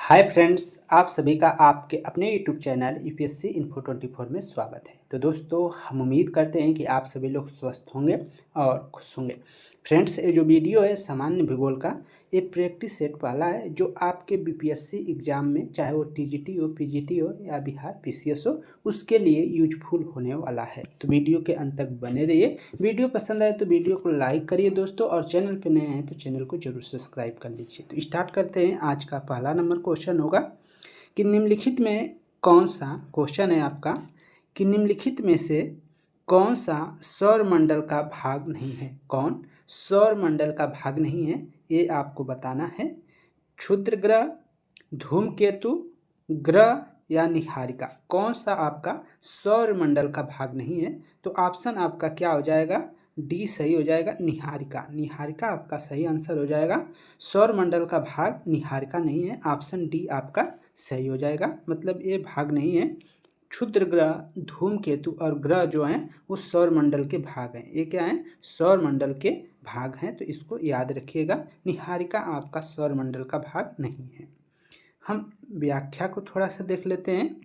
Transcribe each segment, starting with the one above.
Hi friends, आप सभी का आपके अपने यूट्यूब चैनल यूपीएससी इन्फो 24 में स्वागत है। तो दोस्तों, हम उम्मीद करते हैं कि आप सभी लोग स्वस्थ होंगे और खुश होंगे। फ्रेंड्स, ये जो वीडियो है सामान्य भूगोल का, ये प्रैक्टिस सेट वाला है जो आपके बीपीएससी एग्जाम में, चाहे वो टीजीटी हो, पीजीटी हो या बिहार पीसीएस हो, उसके लिए यूजफुल होने वाला है। तो वीडियो के अंत तक बने रहिए। वीडियो पसंद आए तो वीडियो को लाइक करिए दोस्तों, और चैनल पर नए हैं तो चैनल को जरूर सब्सक्राइब कर लीजिए। तो स्टार्ट करते हैं। आज का पहला नंबर क्वेश्चन होगा कि निम्नलिखित में कौन सा, क्वेश्चन है आपका कि निम्नलिखित में से कौन सा सौरमंडल का भाग नहीं है। कौन सौरमंडल का भाग नहीं है, ये आपको बताना है। क्षुद्र ग्रह, धूमकेतु, ग्रह या निहारिका, कौन सा आपका सौरमंडल का भाग नहीं है। तो ऑप्शन आपका क्या हो जाएगा? डी सही हो जाएगा, निहारिका। निहारिका आपका सही आंसर हो जाएगा। सौरमंडल का भाग निहारिका नहीं है, ऑप्शन डी आपका सही हो जाएगा। मतलब ये भाग नहीं है। क्षुद्र ग्रह, धूमकेतु और ग्रह जो हैं वो सौरमंडल के भाग हैं। ये क्या है? सौरमंडल के भाग हैं, तो इसको याद रखिएगा। निहारिका आपका सौरमंडल का भाग नहीं है। हम व्याख्या को थोड़ा सा देख लेते हैं।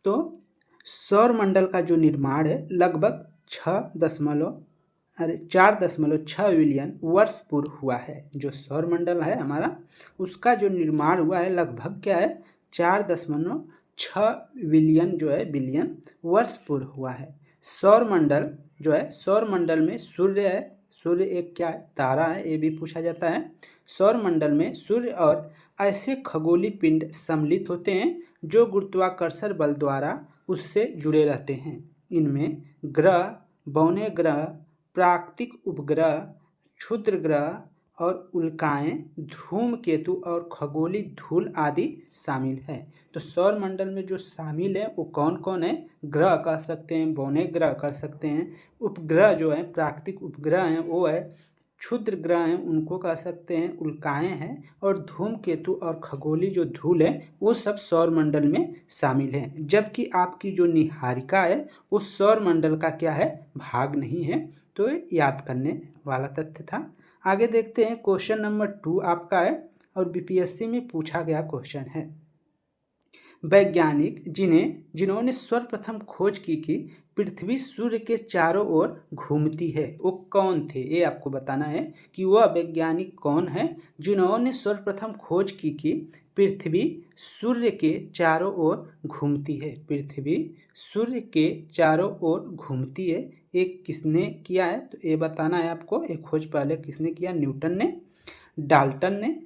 तो सौरमंडल का जो निर्माण है लगभग 4.6 बिलियन वर्ष पूर्व हुआ है। जो सौरमंडल है हमारा, उसका जो निर्माण हुआ है लगभग क्या है? 4.6 बिलियन जो है बिलियन वर्ष पूर्व हुआ है। सौरमंडल जो है, सौरमंडल में सूर्य है। सूर्य एक क्या है? तारा है, ये भी पूछा जाता है। सौरमंडल में सूर्य और ऐसे खगोलीय पिंड सम्मिलित होते हैं जो गुरुत्वाकर्षण बल द्वारा उससे जुड़े रहते हैं। इनमें ग्रह, बौने ग्रह, प्राकृतिक उपग्रह, क्षुद्र ग्रह और उल्काएं, धूमकेतु और खगोलीय धूल आदि शामिल है। तो सौरमंडल में जो शामिल है वो कौन कौन है? ग्रह कह सकते हैं, बौने ग्रह कर सकते हैं, उपग्रह जो है, प्राकृतिक उपग्रह हैं वो है, क्षुद्र ग्रह हैं उनको कह सकते हैं, उल्काएं हैं, और धूमकेतु और खगोलीय जो धूल है वो सब सौरमंडल में शामिल हैं। जबकि आपकी जो निहारिका है वो सौरमंडल का क्या है? भाग नहीं है। तो याद करने वाला तथ्य था। आगे देखते हैं। क्वेश्चन नंबर 2 आपका है और बीपीएससी में पूछा गया क्वेश्चन है। वैज्ञानिक जिन्होंने सर्वप्रथम खोज की कि पृथ्वी सूर्य के चारों ओर घूमती है, वो कौन थे? ये आपको बताना है कि वह वैज्ञानिक कौन है जिन्होंने सर्वप्रथम खोज की कि पृथ्वी सूर्य के चारों ओर घूमती है। पृथ्वी सूर्य के चारों ओर घूमती है, ये किसने किया है? तो ये बताना है आपको। ये खोज पहले किसने किया? न्यूटन ने, डाल्टन ने,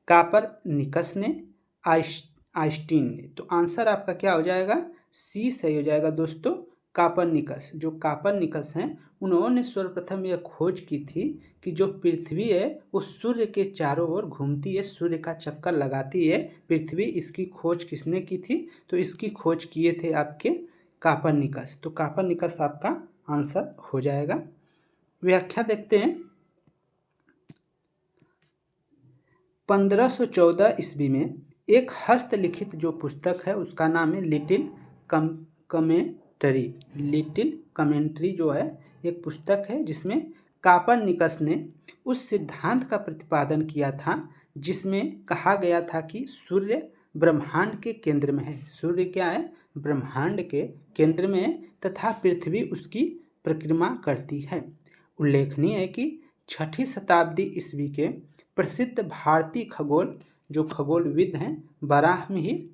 कापरनिकस ने, आइंस्टीन ने। तो आंसर आपका क्या हो जाएगा? सी सही हो जाएगा दोस्तों, कापरनिकस। जो कापरनिकस हैं उन्होंने सर्वप्रथम यह खोज की थी कि जो पृथ्वी है वो सूर्य के चारों ओर घूमती है, सूर्य का चक्कर लगाती है पृथ्वी। इसकी खोज किसने की थी? तो इसकी खोज किए थे आपके कापरनिकस। तो कापरनिकस आपका आंसर हो जाएगा। व्याख्या देखते हैं। 1514 ईस्वी में एक हस्तलिखित जो पुस्तक है उसका नाम है लिटिल कमेंट्री। लिटिल कमेंट्री जो है एक पुस्तक है जिसमें कापरनिकस ने उस सिद्धांत का प्रतिपादन किया था जिसमें कहा गया था कि सूर्य ब्रह्मांड के केंद्र में है। सूर्य क्या है? ब्रह्मांड के केंद्र में है तथा पृथ्वी उसकी परिक्रमा करती है। उल्लेखनीय है कि 6ठी शताब्दी ईस्वी के प्रसिद्ध भारतीय जो खगोलविद हैं, बराहमिहिर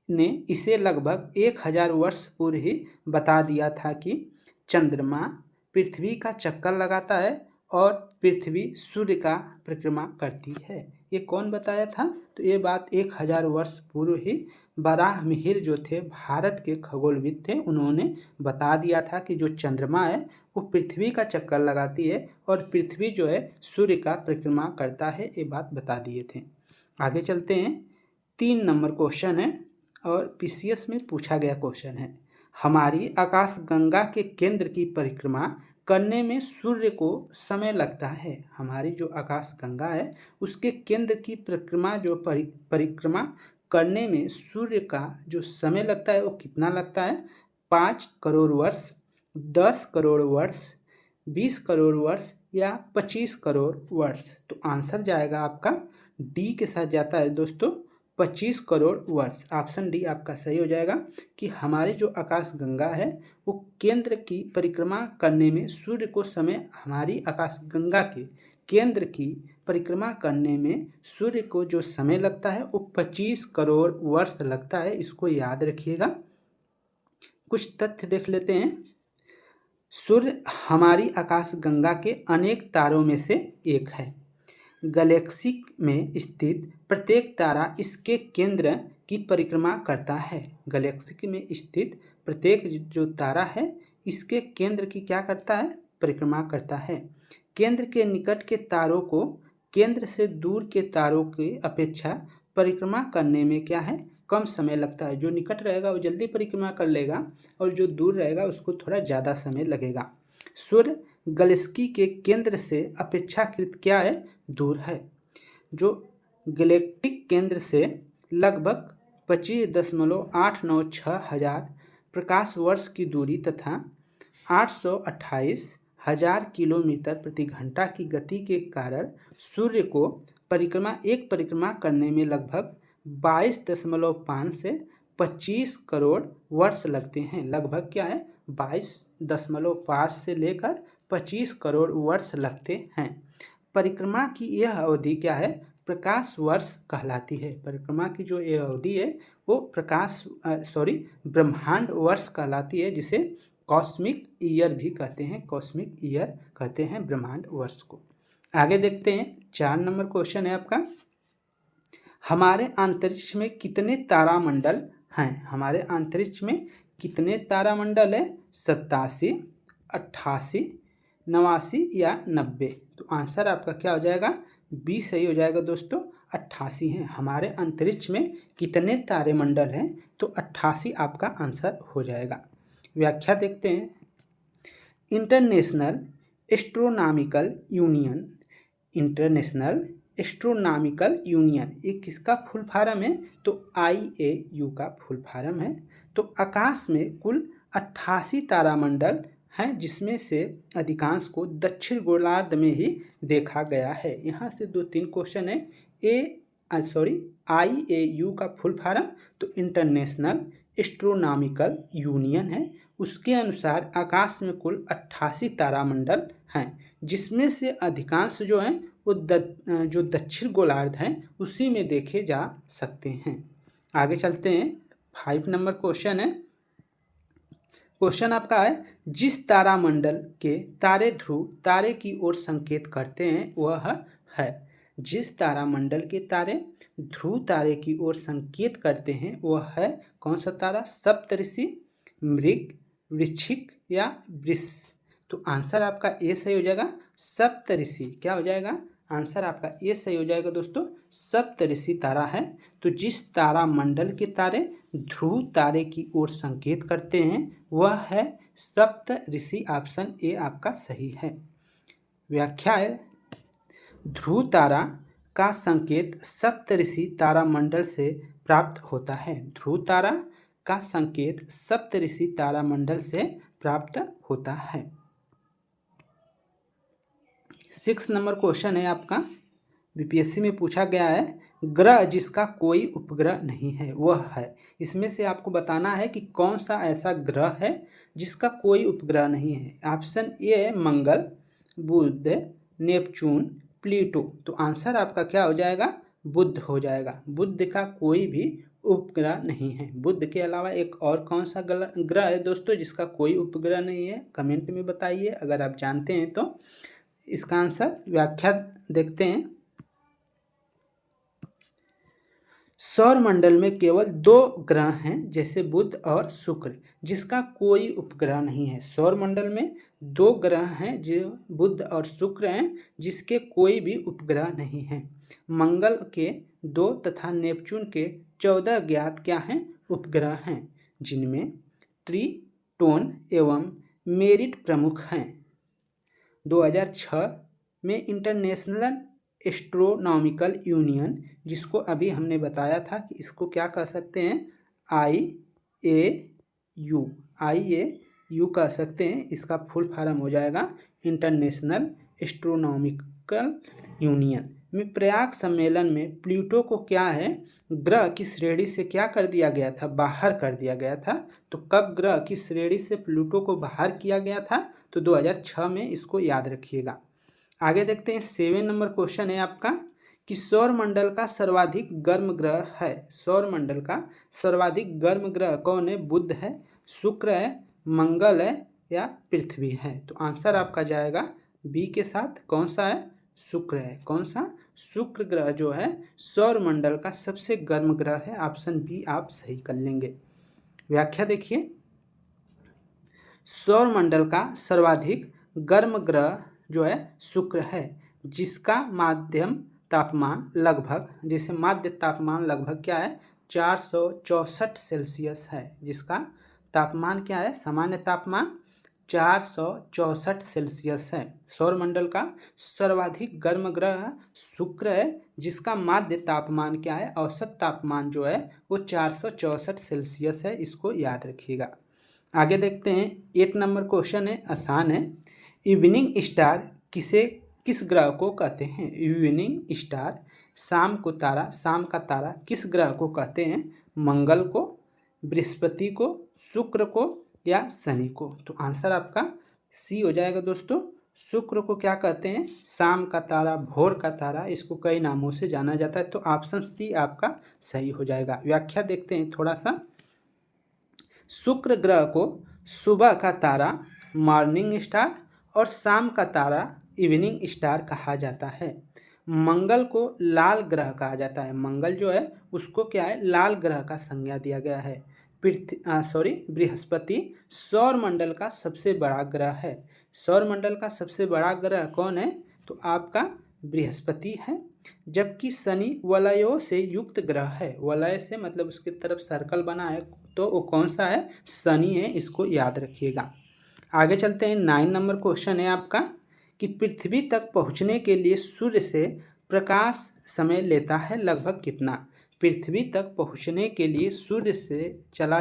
ने इसे लगभग 1000 वर्ष पूर्व ही बता दिया था कि चंद्रमा पृथ्वी का चक्कर लगाता है और पृथ्वी सूर्य का परिक्रमा करती है। ये कौन बताया था? तो ये बात 1000 वर्ष पूर्व ही बराहमिहिर जो थे, भारत के खगोलविद थे, उन्होंने बता दिया था कि जो चंद्रमा है वो पृथ्वी का चक्कर लगाती है और पृथ्वी जो है सूर्य का परिक्रमा करता है। ये बात बता दिए थे। आगे चलते हैं। 3 नंबर क्वेश्चन है और पीसीएस में पूछा गया क्वेश्चन है। हमारी आकाशगंगा के केंद्र की परिक्रमा करने में सूर्य को समय लगता है। हमारी जो आकाशगंगा है उसके केंद्र की परिक्रमा करने में सूर्य का जो समय लगता है वो कितना लगता है? 5 करोड़ वर्ष, 10 करोड़ वर्ष, 20 करोड़ वर्ष या 25 करोड़ वर्ष। तो आंसर जाएगा आपका डी के साथ जाता है दोस्तों 25 करोड़ वर्ष। ऑप्शन डी आपका सही हो जाएगा कि हमारे जो आकाश गंगा है वो केंद्र की परिक्रमा करने में सूर्य को समय, हमारी आकाश गंगा के केंद्र की परिक्रमा करने में सूर्य को जो समय लगता है वो 25 करोड़ वर्ष लगता है। इसको याद रखिएगा। कुछ तथ्य देख लेते हैं। सूर्य हमारी आकाश गंगा के अनेक तारों में से एक है। गैलेक्सी में स्थित प्रत्येक तारा इसके केंद्र की परिक्रमा करता है। गैलेक्सी में स्थित प्रत्येक जो तारा है इसके केंद्र की क्या करता है? परिक्रमा करता है। केंद्र के निकट के तारों को केंद्र से दूर के तारों की अपेक्षा परिक्रमा करने में क्या है? कम समय लगता है। जो निकट रहेगा वो जल्दी परिक्रमा कर लेगा और जो दूर रहेगा उसको थोड़ा ज़्यादा समय लगेगा। सूर्य गैलेक्सी के केंद्र से अपेक्षाकृत क्या है? दूर है। जो गैलेक्टिक केंद्र से लगभग 25.896 हजार प्रकाश वर्ष की दूरी तथा 828,000 किलोमीटर प्रति घंटा की गति के कारण सूर्य को परिक्रमा करने में लगभग 22.5 से 25 करोड़ वर्ष लगते हैं। लगभग क्या है? 22.5 से लेकर 25 करोड़ वर्ष लगते हैं। परिक्रमा की यह अवधि क्या है? प्रकाश वर्ष कहलाती है। परिक्रमा की जो यह अवधि है वो ब्रह्मांड वर्ष कहलाती है, जिसे कॉस्मिक ईयर भी कहते हैं। कॉस्मिक ईयर कहते हैं ब्रह्मांड वर्ष को। आगे देखते हैं। 4 नंबर क्वेश्चन है आपका, हमारे अंतरिक्ष में कितने तारामंडल हैं? हमारे अंतरिक्ष में कितने तारामंडल है? 87, 88, 89 या 90। तो आंसर आपका क्या हो जाएगा? बी सही हो जाएगा दोस्तों। 88 हैं। हमारे अंतरिक्ष में कितने तारामंडल हैं? तो 88 आपका आंसर हो जाएगा। व्याख्या देखते हैं। International astronomical union, international astronomical union ये किसका फुल फॉर्म है? तो IAU का फुल फॉर्म है। तो आकाश में कुल 88 तारामंडल हैं, जिसमें से अधिकांश को दक्षिण गोलार्ध में ही देखा गया है। यहाँ से 2-3 क्वेश्चन है। IAU का फुल फॉर्म तो इंटरनेशनल एस्ट्रोनॉमिकल यूनियन है। उसके अनुसार आकाश में कुल 88 तारामंडल हैं, जिसमें से अधिकांश जो हैं वो जो दक्षिण गोलार्ध हैं उसी में देखे जा सकते हैं। आगे चलते हैं। 5 नंबर क्वेश्चन है। क्वेश्चन आपका है, जिस तारामंडल के तारे ध्रुव तारे की ओर संकेत करते हैं वह है। जिस तारामंडल के तारे ध्रुव तारे की ओर संकेत करते हैं वह है कौन सा तारा? सप्तऋषि, मृग, वृश्चिक या वृष। तो आंसर आपका ए सही हो जाएगा। सप्तऋषि क्या हो जाएगा? आंसर आपका ए सही हो जाएगा दोस्तों। सप्तऋषि तारा है। तो जिस तारामंडल के तारे ध्रुव तारे की ओर संकेत करते हैं वह है सप्तऋषि। ऑप्शन ए आपका सही है। व्याख्या है, ध्रुव तारा का संकेत सप्तऋषि तारामंडल से प्राप्त होता है। ध्रुव तारा का संकेत सप्तऋषि तारामंडल से प्राप्त होता है। 6 नंबर क्वेश्चन है आपका, BPSC में पूछा गया है, ग्रह जिसका कोई उपग्रह नहीं है वह है। इसमें से आपको बताना है कि कौन सा ऐसा ग्रह है जिसका कोई उपग्रह नहीं है। ऑप्शन ए है मंगल, बुध, नेपच्यून, प्लूटो। तो आंसर आपका क्या हो जाएगा? बुध हो जाएगा। बुध का कोई भी उपग्रह नहीं है। बुध के अलावा एक और कौन सा ग्रह है दोस्तों जिसका कोई उपग्रह नहीं है? कमेंट में बताइए अगर आप जानते हैं तो इसका आंसर। व्याख्या देखते हैं। सौरमंडल में केवल 2 ग्रह हैं, जैसे बुध और शुक्र, जिसका कोई उपग्रह नहीं है। सौरमंडल में 2 ग्रह हैं जो बुध और शुक्र हैं, जिसके कोई भी उपग्रह नहीं है। मंगल के 2 तथा नेपच्यून के 14 ज्ञात क्या हैं? उपग्रह हैं, जिनमें ट्रिटोन एवं मेरिट प्रमुख हैं। 2006 में इंटरनेशनल एस्ट्रोनॉमिकल यूनियन, जिसको अभी हमने बताया था कि इसको क्या कह सकते हैं? IAU कह सकते हैं। इसका फुल फॉर्म हो जाएगा इंटरनेशनल एस्ट्रोनॉमिकल यूनियन। में प्रयाग सम्मेलन में प्लूटो को क्या है, ग्रह की श्रेणी से क्या कर दिया गया था, बाहर कर दिया गया था। तो कब ग्रह की श्रेणी से प्लूटो को बाहर किया गया था, तो 2006 में, इसको याद रखिएगा। आगे देखते हैं 7 नंबर क्वेश्चन है आपका कि सौरमंडल का सर्वाधिक गर्म ग्रह है। सौरमंडल का सर्वाधिक गर्म ग्रह कौन है, बुध है, शुक्र है, मंगल है या पृथ्वी है। तो आंसर आपका जाएगा बी के साथ, कौन सा है, शुक्र है। कौन सा, शुक्र ग्रह जो है सौरमंडल का सबसे गर्म ग्रह है। ऑप्शन बी आप सही कर लेंगे। व्याख्या देखिए, सौरमंडल का सर्वाधिक गर्म ग्रह जो है शुक्र है, जिसका माध्यम तापमान लगभग, जिसे माध्य तापमान लगभग क्या है, 464 सेल्सियस है। जिसका तापमान क्या है, सामान्य तापमान 464 सेल्सियस है। सौरमंडल का सर्वाधिक गर्म ग्रह शुक्र है, जिसका माध्य तापमान क्या है, औसत तापमान जो है वो 464 सेल्सियस है। इसको याद रखिएगा। आगे देखते हैं 8 नंबर क्वेश्चन है, आसान है। इवनिंग स्टार किस ग्रह को कहते हैं। इवनिंग स्टार, शाम को तारा, शाम का तारा किस ग्रह को कहते हैं, मंगल को, बृहस्पति को, शुक्र को या शनि को। तो आंसर आपका सी हो जाएगा दोस्तों। शुक्र को क्या कहते हैं, शाम का तारा, भोर का तारा, इसको कई नामों से जाना जाता है। तो ऑप्शन सी आपका सही हो जाएगा। व्याख्या देखते हैं थोड़ा सा। शुक्र ग्रह को सुबह का तारा मॉर्निंग स्टार और शाम का तारा इवनिंग स्टार कहा जाता है। मंगल को लाल ग्रह कहा जाता है। मंगल जो है उसको क्या है, लाल ग्रह का संज्ञा दिया गया है। बृहस्पति सौरमंडल का सबसे बड़ा ग्रह है। सौरमंडल का सबसे बड़ा ग्रह कौन है, तो आपका बृहस्पति है। जबकि शनि वलयों से युक्त ग्रह है। वलय से मतलब उसकी तरफ सर्कल बना है, तो वो कौन सा है, शनि है। इसको याद रखिएगा। आगे चलते हैं 9 नंबर क्वेश्चन है आपका कि पृथ्वी तक पहुंचने के लिए सूर्य से प्रकाश समय लेता है लगभग कितना। पृथ्वी तक पहुंचने के लिए सूर्य से चला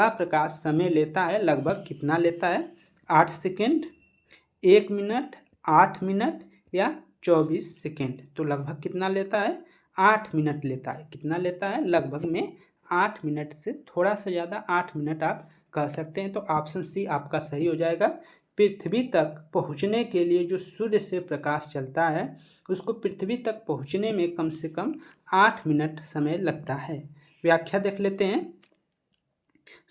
प्रकाश समय लेता है लगभग कितना लेता है, 8 सेकेंड, 1 मिनट, 8 मिनट या 24 सेकेंड। तो लगभग कितना लेता है, 8 मिनट लेता है। कितना लेता है, लगभग में 8 मिनट से थोड़ा सा ज़्यादा, 8 मिनट आप कह सकते हैं। तो ऑप्शन सी आपका सही हो जाएगा। पृथ्वी तक पहुंचने के लिए जो सूर्य से प्रकाश चलता है, उसको पृथ्वी तक पहुंचने में कम से कम 8 मिनट समय लगता है। व्याख्या देख लेते हैं।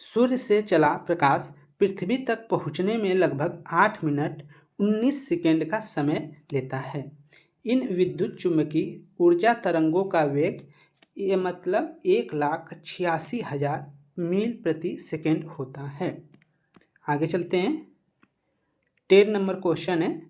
सूर्य से चला प्रकाश पृथ्वी तक पहुंचने में लगभग 8 मिनट 19 सेकेंड का समय लेता है। इन विद्युत चुम्बकीय ऊर्जा तरंगों का वेग ये मतलब 1,86,000 मील प्रति सेकेंड होता है। आगे चलते हैं 10 नंबर क्वेश्चन है,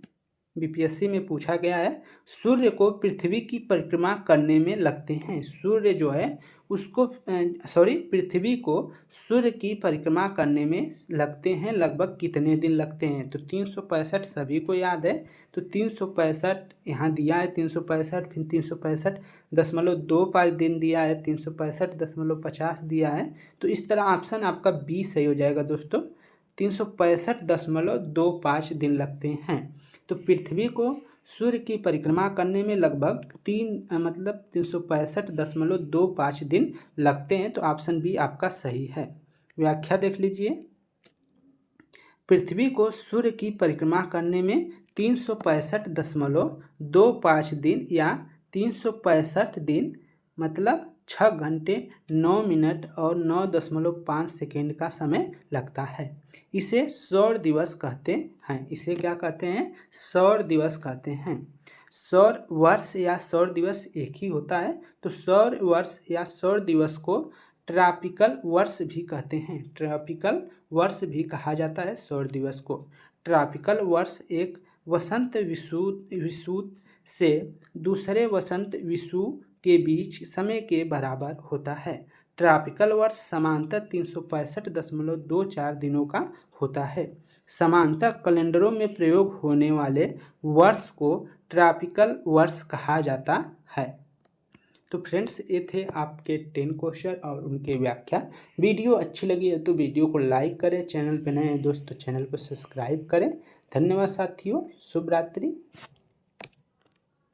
बीपीएससी में पूछा गया है। सूर्य को पृथ्वी की परिक्रमा करने में लगते हैं, सूर्य जो है उसको पृथ्वी को सूर्य की परिक्रमा करने में लगते हैं लगभग कितने दिन लगते हैं। तो 365 सभी को याद है। तो 365 यहाँ दिया है, 365 फिर 365.25 दिन दिया है, 365.50 दिया है। तो इस तरह ऑप्शन आपका बी सही हो जाएगा दोस्तों। 365.25 दिन लगते हैं। तो पृथ्वी को सूर्य की परिक्रमा करने में लगभग 365.25 दिन लगते हैं। तो ऑप्शन बी आपका सही है। व्याख्या देख लीजिए। पृथ्वी को सूर्य की परिक्रमा करने में 365.25 दिन या 365 दिन मतलब 6 घंटे 9 मिनट और 9.5 सेकेंड का समय लगता है। इसे सौर दिवस कहते हैं। इसे क्या कहते हैं, सौर दिवस कहते हैं। सौर वर्ष या सौर दिवस एक ही होता है। तो सौर वर्ष या सौर दिवस को ट्रॉपिकल वर्ष भी कहते हैं। ट्रॉपिकल वर्ष भी कहा जाता है सौर दिवस को। ट्रॉपिकल वर्ष एक वसंत विषुवत से दूसरे वसंत विषुव के बीच समय के बराबर होता है। ट्रॉपिकल वर्ष समांतर 365.24 दिनों का होता है। समांतर कैलेंडरों में प्रयोग होने वाले वर्ष को ट्रॉपिकल वर्ष कहा जाता है। तो फ्रेंड्स, ये थे आपके 10 क्वेश्चन और उनके व्याख्या। वीडियो अच्छी लगी है तो वीडियो को लाइक करें, चैनल पर नए हैं दोस्त तो चैनल को सब्सक्राइब करें। धन्यवाद साथियों, शुभ रात्रि।